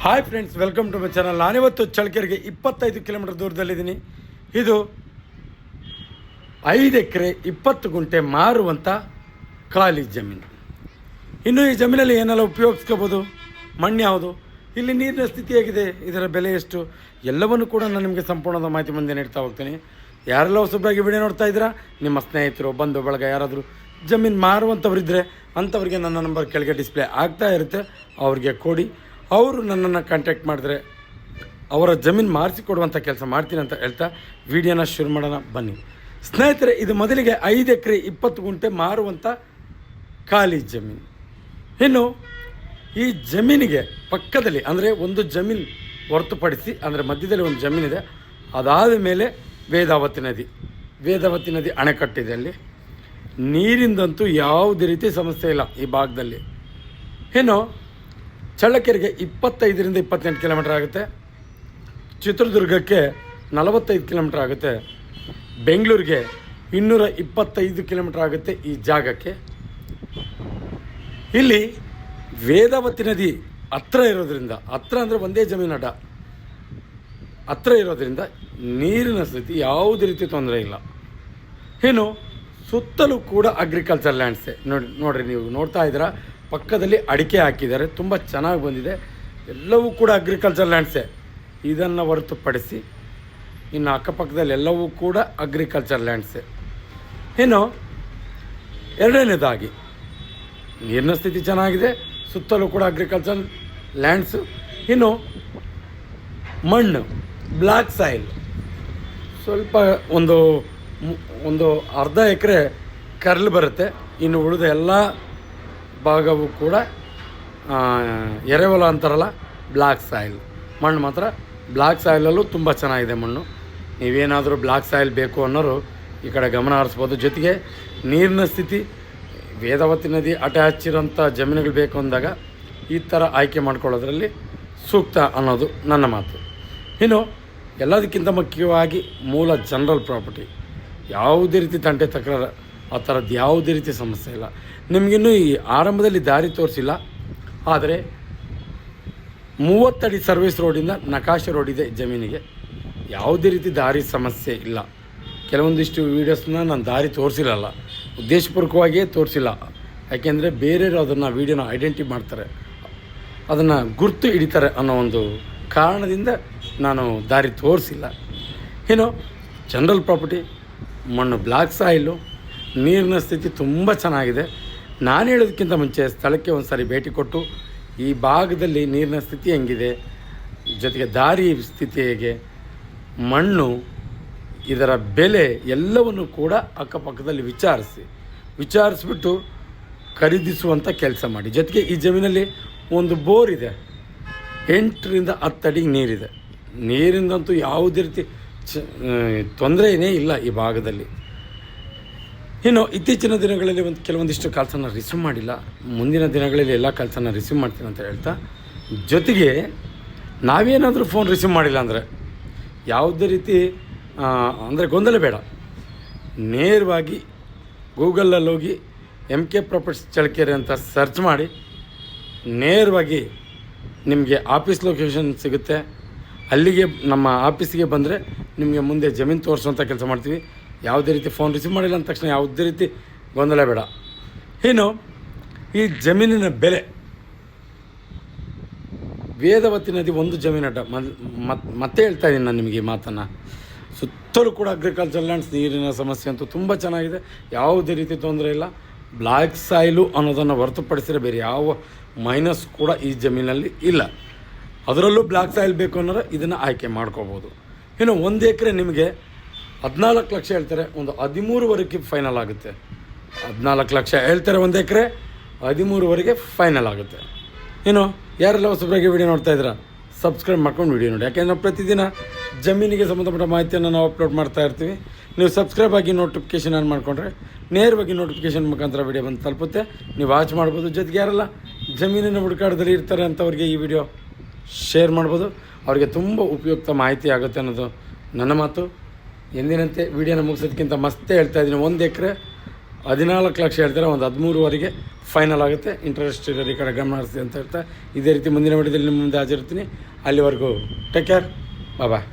Hi friends, welcome to my channel. ನಾನಿವತ್ತು ಚಳ್ಳಕೆರೆಗೆ 25 kilometre ದೂರದಲ್ಲಿದ್ದೀನಿ. ಇದು 5 ಎಕರೆ 20 ಗುಂಟೆ ಮಾರುವಂಥ ಖಾಲಿ ಜಮೀನು. ಇನ್ನು ಈ ಜಮೀನಲ್ಲಿ ಏನೆಲ್ಲ ಉಪಯೋಗಿಸ್ಕೋಬೋದು, ಮಣ್ಣು ಯಾವುದು, ಇಲ್ಲಿ ನೀರಿನ ಸ್ಥಿತಿ ಹೇಗಿದೆ, ಇದರ ಬೆಲೆ ಎಷ್ಟು, ಎಲ್ಲವನ್ನು ಕೂಡ ನಾನು ನಿಮಗೆ ಸಂಪೂರ್ಣದ ಮಾಹಿತಿ ಮುಂದೆ ನೀಡ್ತಾ ಹೋಗ್ತೀನಿ. ಯಾರೆಲ್ಲ ಹೊಸಬರಾಗಿ ವಿಡಿಯೋ ನೋಡ್ತಾ ಇದ್ದೀರಾ, ನಿಮ್ಮ ಸ್ನೇಹಿತರು, ಬಂಧು ಬಳಗ ಯಾರಾದರೂ ಜಮೀನು ಮಾರುವಂಥವ್ರಿದ್ದರೆ ಅಂಥವ್ರಿಗೆ ನನ್ನ ನಂಬರ್ ಕೆಳಗೆ ಡಿಸ್ಪ್ಲೇ ಆಗ್ತಾ ಇರುತ್ತೆ, ಅವ್ರಿಗೆ ಕೊಡಿ. ಅವರು ನನ್ನನ್ನು ಕಾಂಟ್ಯಾಕ್ಟ್ ಮಾಡಿದ್ರೆ ಅವರ ಜಮೀನು ಮಾರಿಸಿಕೊಡುವಂಥ ಕೆಲಸ ಮಾಡ್ತೀನಿ ಅಂತ ಹೇಳ್ತಾ ವಿಡಿಯೋನ ಶುರು ಮಾಡೋಣ ಬನ್ನಿ ಸ್ನೇಹಿತರೆ. ಇದು ಮೊದಲಿಗೆ 5 ಎಕರೆ 20 ಗುಂಟೆ ಮಾರುವಂಥ ಖಾಲಿ ಜಮೀನು. ಇನ್ನು ಈ ಜಮೀನಿಗೆ ಪಕ್ಕದಲ್ಲಿ ಅಂದರೆ ಒಂದು ಜಮೀನು ಹೊರತುಪಡಿಸಿ, ಅಂದರೆ ಮಧ್ಯದಲ್ಲಿ ಒಂದು ಜಮೀನಿದೆ, ಅದಾದ ಮೇಲೆ ವೇದಾವತಿ ನದಿ ಅಣೆಕಟ್ಟಿದೆ. ಅಲ್ಲಿ ನೀರಿಂದಂತೂ ಯಾವುದೇ ರೀತಿ ಸಮಸ್ಯೆ ಇಲ್ಲ ಈ ಭಾಗದಲ್ಲಿ. ಇನ್ನು ಚಳ್ಳಕೆರೆಗೆ 25ರಿಂದ 28 ಕಿಲೋಮೀಟರ್ ಆಗುತ್ತೆ, ಚಿತ್ರದುರ್ಗಕ್ಕೆ 45 ಕಿಲೋಮೀಟರ್ ಆಗುತ್ತೆ, ಬೆಂಗಳೂರಿಗೆ 225 ಕಿಲೋಮೀಟರ್ ಆಗುತ್ತೆ ಈ ಜಾಗಕ್ಕೆ. ಇಲ್ಲಿ ವೇದಾವತಿ ನದಿ ಹತ್ರ ಇರೋದ್ರಿಂದ, ಹತ್ರ ಅಂದರೆ ಒಂದೇ ಜಮೀನು ಅಡ್ಡ ಹತ್ರ ಇರೋದ್ರಿಂದ ನೀರಿನ ಸ್ಥಿತಿ ಯಾವುದೇ ರೀತಿ ತೊಂದರೆ ಇಲ್ಲ. ಇನ್ನು ಸುತ್ತಲೂ ಕೂಡ ಅಗ್ರಿಕಲ್ಚರ್ ಲ್ಯಾಂಡ್ಸೇ. ನೋಡಿರಿ, ನೀವು ನೋಡ್ತಾ ಇದ್ದೀರಾ, ಪಕ್ಕದಲ್ಲಿ ಅಡಿಕೆ ಹಾಕಿದ್ದಾರೆ, ತುಂಬ ಚೆನ್ನಾಗಿ ಬಂದಿದೆ. ಎಲ್ಲವೂ ಕೂಡ ಅಗ್ರಿಕಲ್ಚರ್ ಲ್ಯಾಂಡ್ಸೇ. ಇದನ್ನು ಹೊರತುಪಡಿಸಿ ಇನ್ನು ಅಕ್ಕಪಕ್ಕದಲ್ಲಿ ಎಲ್ಲವೂ ಕೂಡ ಅಗ್ರಿಕಲ್ಚರ್ ಲ್ಯಾಂಡ್ಸೇ. ಇನ್ನು ಎರಡನೇದಾಗಿ ನೀರಿನ ಸ್ಥಿತಿ ಚೆನ್ನಾಗಿದೆ, ಸುತ್ತಲೂ ಕೂಡ ಅಗ್ರಿಕಲ್ಚರ್ ಲ್ಯಾಂಡ್ಸು. ಇನ್ನು ಮಣ್ಣು ಬ್ಲ್ಯಾಕ್ ಸಾಯಿಲ್, ಸ್ವಲ್ಪ ಒಂದು ಅರ್ಧ ಎಕರೆ ಕರ್ಲ್ ಬರುತ್ತೆ. ಇನ್ನು ಉಳಿದ ಎಲ್ಲ ಭಾಗವೂ ಕೂಡ ಎರೆಹೊಲ ಅಂತಾರಲ್ಲ, ಬ್ಲ್ಯಾಕ್ ಸಾಯಿಲ್ ಮಣ್ಣು ಮಾತ್ರ. ಬ್ಲ್ಯಾಕ್ ಸಾಯಿಲಲ್ಲೂ ತುಂಬ ಚೆನ್ನಾಗಿದೆ ಮಣ್ಣು. ನೀವೇನಾದರೂ ಬ್ಲ್ಯಾಕ್ ಸಾಯಿಲ್ ಬೇಕು ಅನ್ನೋರು ಈ ಕಡೆ ಗಮನ ಹರಿಸ್ಬೋದು. ಜೊತೆಗೆ ನೀರಿನ ಸ್ಥಿತಿ, ವೇದಾವತಿ ನದಿ ಅಟ್ಯಾಚ್ ಇರೋಂಥ ಜಮೀನುಗಳು ಬೇಕು ಅಂದಾಗ ಈ ಥರ ಆಯ್ಕೆ ಮಾಡ್ಕೊಳ್ಳೋದ್ರಲ್ಲಿ ಸೂಕ್ತ ಅನ್ನೋದು ನನ್ನ ಮಾತು. ಇನ್ನು ಎಲ್ಲದಕ್ಕಿಂತ ಮುಖ್ಯವಾಗಿ ಮೂಲ ಜನರಲ್ ಪ್ರಾಪರ್ಟಿ, ಯಾವುದೇ ರೀತಿ ತಂಟೆ ತಕರಾರು ಆ ಥರದ್ದು ಯಾವುದೇ ರೀತಿ ಸಮಸ್ಯೆ ಇಲ್ಲ. ನಿಮಗಿನ್ನೂ ಈ ಆರಂಭದಲ್ಲಿ ದಾರಿ ತೋರಿಸಿಲ್ಲ, ಆದರೆ 30 ಅಡಿ ಸರ್ವಿಸ್ ರೋಡಿಂದ ನಕಾಶೆ ರೋಡ್ ಇದೆ ಜಮೀನಿಗೆ. ಯಾವುದೇ ರೀತಿ ದಾರಿ ಸಮಸ್ಯೆ ಇಲ್ಲ. ಕೆಲವೊಂದಿಷ್ಟು ವೀಡಿಯೋಸ್ನ ನಾನು ದಾರಿ ತೋರಿಸಿಲ್ಲಲ್ಲ, ಉದ್ದೇಶಪೂರ್ವಕವಾಗಿಯೇ ತೋರಿಸಿಲ್ಲ. ಯಾಕೆಂದರೆ ಬೇರೆಯವರು ಅದನ್ನು ವೀಡಿಯೋನ ಐಡೆಂಟಿಫೈ ಮಾಡ್ತಾರೆ, ಅದನ್ನು ಗುರ್ತು ಹಿಡಿತಾರೆ ಅನ್ನೋ ಒಂದು ಕಾರಣದಿಂದ ನಾನು ದಾರಿ ತೋರಿಸಿಲ್ಲ. ಇನ್ನು ಜನರಲ್ ಪ್ರಾಪರ್ಟಿ, ಮಣ್ಣು ಬ್ಲ್ಯಾಕ್ ಸಾಯಿಲು, ನೀರಿನ ಸ್ಥಿತಿ ತುಂಬ ಚೆನ್ನಾಗಿದೆ. ನಾನು ಹೇಳೋದಕ್ಕಿಂತ ಮುಂಚೆ ಸ್ಥಳಕ್ಕೆ ಒಂದು ಸಾರಿ ಭೇಟಿ ಕೊಟ್ಟು ಈ ಭಾಗದಲ್ಲಿ ನೀರಿನ ಸ್ಥಿತಿ ಹೆಂಗಿದೆ, ಜೊತೆಗೆ ದಾರಿ ಸ್ಥಿತಿ ಹೇಗೆ, ಮಣ್ಣು, ಇದರ ಬೆಲೆ ಎಲ್ಲವನ್ನು ಕೂಡ ಅಕ್ಕಪಕ್ಕದಲ್ಲಿ ವಿಚಾರಿಸ್ಬಿಟ್ಟು ಖರೀದಿಸುವಂಥ ಕೆಲಸ ಮಾಡಿ. ಜೊತೆಗೆ ಈ ಜಮೀನಲ್ಲಿ ಒಂದು ಬೋರ್ ಇದೆ, 8ರಿಂದ 10 ಅಡಿಗೆ ನೀರಿದೆ. ನೀರಿಂದಂತೂ ಯಾವುದೇ ರೀತಿ ತೊಂದರೆಯೇ ಇಲ್ಲ ಈ ಭಾಗದಲ್ಲಿ. ಇನ್ನು ಇತ್ತೀಚಿನ ದಿನಗಳಲ್ಲಿ ಕೆಲವೊಂದಿಷ್ಟು ಕಾಲ್ಸನ್ನು ರಿಸೀವ್ ಮಾಡಿಲ್ಲ, ಮುಂದಿನ ದಿನಗಳಲ್ಲಿ ಎಲ್ಲ ಕಾಲ್ಸನ್ನು ರಿಸೀವ್ ಮಾಡ್ತೀನಿ ಅಂತ ಹೇಳ್ತಾ, ಜೊತೆಗೆ ನಾವೇನಾದರೂ ಫೋನ್ ರಿಸೀವ್ ಮಾಡಿಲ್ಲ ಅಂದರೆ ಯಾವುದೇ ರೀತಿ ಅಂದರೆ ಗೊಂದಲ ಬೇಡ. ನೇರವಾಗಿ ಗೂಗಲಲ್ಲಿ ಹೋಗಿ MK ಪ್ರಾಪರ್ಟೀಸ್ ಚಳ್ಳಕೆರೆ ಅಂತ ಸರ್ಚ್ ಮಾಡಿ ನೇರವಾಗಿ ನಿಮಗೆ ಆಫೀಸ್ ಲೊಕೇಶನ್ ಸಿಗುತ್ತೆ. ಅಲ್ಲಿಗೆ ನಮ್ಮ ಆಫೀಸಿಗೆ ಬಂದರೆ ನಿಮಗೆ ಮುಂದೆ ಜಮೀನು ತೋರಿಸುವಂಥ ಕೆಲಸ ಮಾಡ್ತೀವಿ. ಯಾವುದೇ ರೀತಿ ಫೋನ್ ರಿಸೀವ್ ಮಾಡಿಲ್ಲ ಅಂದ ತಕ್ಷಣ ಯಾವುದೇ ರೀತಿ ಗೊಂದಲ ಬೇಡ. ಇನ್ನು ಈ ಜಮೀನಿನ ಬೆಲೆ, ವೇದಾವತಿ ನದಿ ಒಂದು ಜಮೀನು ಅಡ್ಡ. ಮತ್ತೆ ಹೇಳ್ತಾ ಇದ್ದೀನಿ ನಾನು ನಿಮಗೆ ಈ ಮಾತನ್ನು. ಸುತ್ತಲೂ ಕೂಡ ಅಗ್ರಿಕಲ್ಚರ್ ಲ್ಯಾಂಡ್ಸ್, ನೀರಿನ ಸಮಸ್ಯೆ ಅಂತೂ ತುಂಬ ಚೆನ್ನಾಗಿದೆ, ಯಾವುದೇ ರೀತಿ ತೊಂದರೆ ಇಲ್ಲ. ಬ್ಲ್ಯಾಕ್ ಸಾಯಿಲು ಅನ್ನೋದನ್ನು ಹೊರತುಪಡಿಸಿದರೆ ಬೇರೆ ಯಾವ ಮೈನಸ್ ಕೂಡ ಈ ಜಮೀನಲ್ಲಿ ಇಲ್ಲ. ಅದರಲ್ಲೂ ಬ್ಲ್ಯಾಕ್ ಸಾಯಿಲ್ ಬೇಕು ಅನ್ನೋರು ಇದನ್ನು ಆಯ್ಕೆ ಮಾಡ್ಕೋಬೋದು. ಇನ್ನು 1 ಎಕರೆ ನಿಮಗೆ 14 ಲಕ್ಷ ಹೇಳ್ತಾರೆ, ಒಂದು 13ವರೆಗೆ ಫೈನಲ್ ಆಗುತ್ತೆ. 14 ಲಕ್ಷ ಹೇಳ್ತಾರೆ 1 ಎಕರೆ, 13ವರೆಗೆ ಫೈನಲ್ ಆಗುತ್ತೆ. ಇನ್ನು ಯಾರೆಲ್ಲ ಹೊಸಬರಾಗಿ ವಿಡಿಯೋ ನೋಡ್ತಾ ಇದ್ದೀರಾ, ಸಬ್ಸ್ಕ್ರೈಬ್ ಮಾಡ್ಕೊಂಡು ವಿಡಿಯೋ ನೋಡಿ. ಯಾಕೆಂದರೆ ಪ್ರತಿದಿನ ಜಮೀನಿಗೆ ಸಂಬಂಧಪಟ್ಟ ಮಾಹಿತಿಯನ್ನು ನಾವು ಅಪ್ಲೋಡ್ ಮಾಡ್ತಾ ಇರ್ತೀವಿ. ನೀವು ಸಬ್ಸ್ಕ್ರೈಬ್ ಆಗಿ ನೋಟಿಫಿಕೇಷನ್ ಆನ್ ಮಾಡಿಕೊಂಡ್ರೆ ನೇರವಾಗಿ ನೋಟಿಫಿಕೇಷನ್ ಮುಖಾಂತರ ವಿಡಿಯೋ ಬಂದು ತಲುಪುತ್ತೆ, ನೀವು ವಾಚ್ ಮಾಡ್ಬೋದು. ಜೊತೆಗೆ ಯಾರೆಲ್ಲ ಜಮೀನಿನ ಹುಡುಕಾಟದಲ್ಲಿ ಇರ್ತಾರೆ ಅಂಥವ್ರಿಗೆ ಈ ವಿಡಿಯೋ ಶೇರ್ ಮಾಡ್ಬೋದು, ಅವರಿಗೆ ತುಂಬ ಉಪಯುಕ್ತ ಮಾಹಿತಿ ಆಗುತ್ತೆ ಅನ್ನೋದು ನನ್ನ ಮಾತು. ಎಂದಿನಂತೆ ವಿಡಿಯೋನ ಮುಗಿಸೋದಕ್ಕಿಂತ ಮಸ್ತೆ ಹೇಳ್ತಾ ಇದ್ದೀನಿ, 1 ಎಕರೆ 14 ಲಕ್ಷ ಹೇಳ್ತಾರೆ, ಒಂದು 13ವರೆಗೆ ಫೈನಲ್ ಆಗುತ್ತೆ. ಇಂಟ್ರೆಸ್ಟ್ ಇರೋರು ಈ ಕಡೆ ಗಮನ ಹರಿಸಿ ಅಂತ ಹೇಳ್ತಾ ಇದೇ ರೀತಿ ಮುಂದಿನ ವಿಡಿಯೋದಲ್ಲಿ ನಿಮ್ಮ ಮುಂದೆ ಹಾಜರಿರ್ತೀನಿ. ಅಲ್ಲಿವರೆಗೂ ಟೇಕ್ ಕೇರ್, ಬಾಯ್.